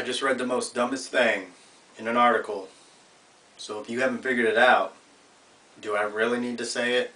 I just read the most dumbest thing in an article. So if you haven't figured it out, do I really need to say it?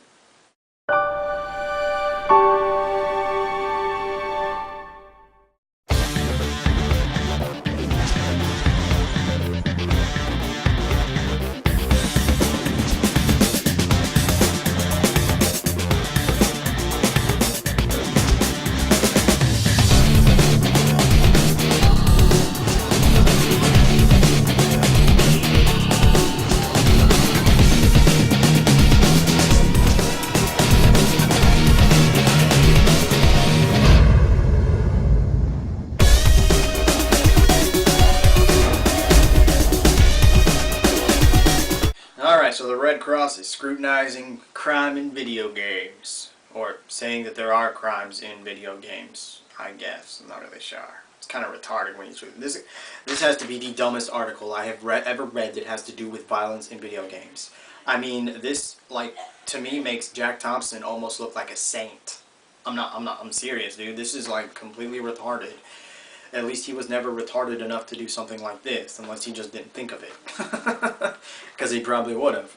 Alright, so the Red Cross is scrutinizing crime in video games. Or saying that there are crimes in video games, I guess. I'm not really sure. It's kind of retarded when you see this. This has to be the dumbest article I have ever read that has to do with violence in video games. I mean, this, like, to me makes Jack Thompson almost look like a saint. I'm serious, dude. This is, like, completely retarded. At least he was never retarded enough to do something like this, unless he just didn't think of it. Because he probably would have.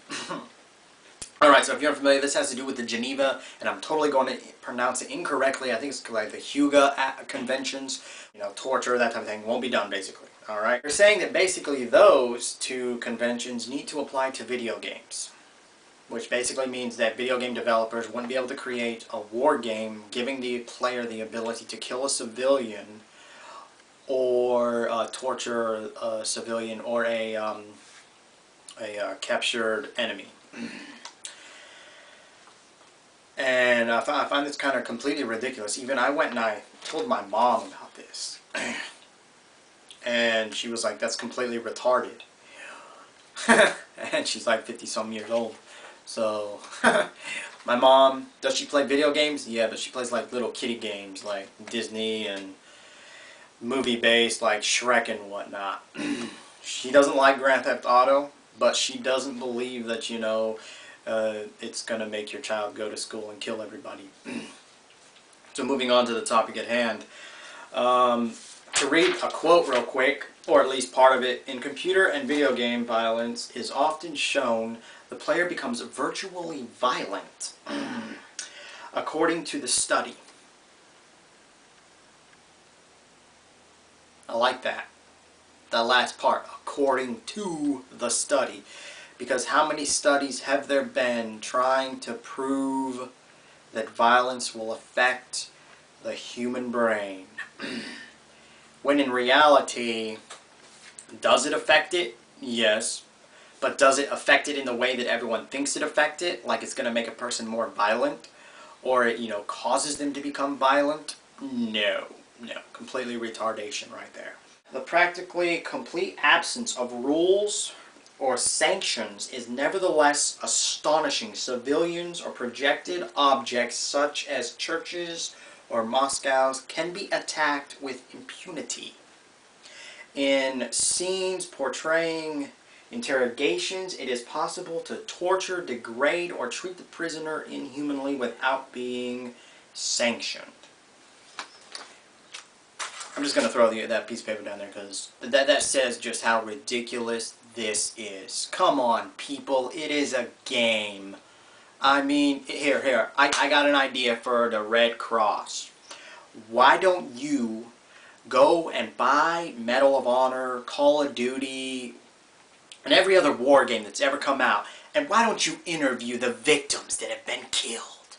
Alright, so if you're unfamiliar, this has to do with the Geneva, and I'm totally going to pronounce it incorrectly. I think it's like the Huga Conventions. You know, torture, that type of thing won't be done, basically. Alright? They're saying that basically those two conventions need to apply to video games. Which basically means that video game developers wouldn't be able to create a war game giving the player the ability to kill a civilian or torture a civilian or a captured enemy. And I find this kind of completely ridiculous. Even I went and I told my mom about this. And she was like, that's completely retarded. And she's like 50-some years old. So, my mom, does she play video games? Yeah, but she plays like little kiddie games like Disney and movie-based like Shrek and whatnot. She doesn't like Grand Theft Auto, but she doesn't believe that, you know, it's going to make your child go to school and kill everybody. So moving on to the topic at hand. To read a quote real quick, or at least part of it, in computer and video game violence is often shown the player becomes virtually violent. According to the study. I like that. The last part, according to the study. Because how many studies have there been trying to prove that violence will affect the human brain? When in reality, does it affect it? Yes. But does it affect it in the way that everyone thinks it affects it? Like it's going to make a person more violent? Or it, you know, causes them to become violent? No. No. Completely retardation right there. The practically complete absence of rules or sanctions is nevertheless astonishing. Civilians or projected objects such as churches or mosques can be attacked with impunity. In scenes portraying interrogations, it is possible to torture, degrade, or treat the prisoner inhumanly without being sanctioned. I'm just going to throw that piece of paper down there because that says just how ridiculous this is. Come on, people. It is a game. I mean, here. I got an idea for the Red Cross. Why don't you go and buy Medal of Honor, Call of Duty, and every other war game that's ever come out, and why don't you interview the victims that have been killed?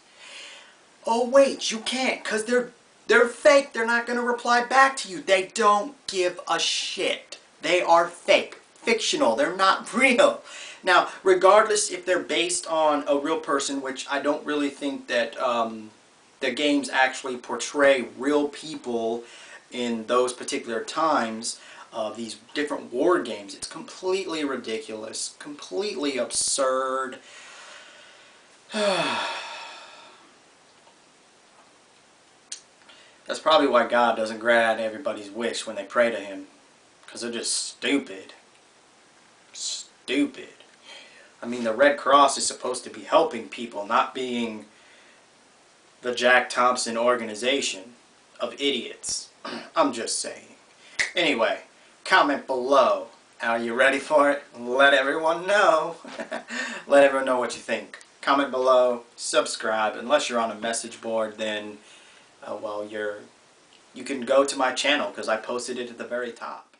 Oh wait, you can't, because they're fake. They're not going to reply back to you. They don't give a shit. They are fake. Fictional. They're not real. Now, regardless if they're based on a real person, which I don't really think that the games actually portray real people in those particular times of these different war games. It's completely ridiculous. Completely absurd. That's probably why God doesn't grant everybody's wish when they pray to Him. Because they're just stupid. Stupid. I mean, the Red Cross is supposed to be helping people, not being the Jack Thompson organization of idiots. I'm just saying. Anyway, comment below. Are you ready for it? Let everyone know. Let everyone know what you think. Comment below, subscribe. Unless you're on a message board, then well, you can go to my channel because I posted it at the very top.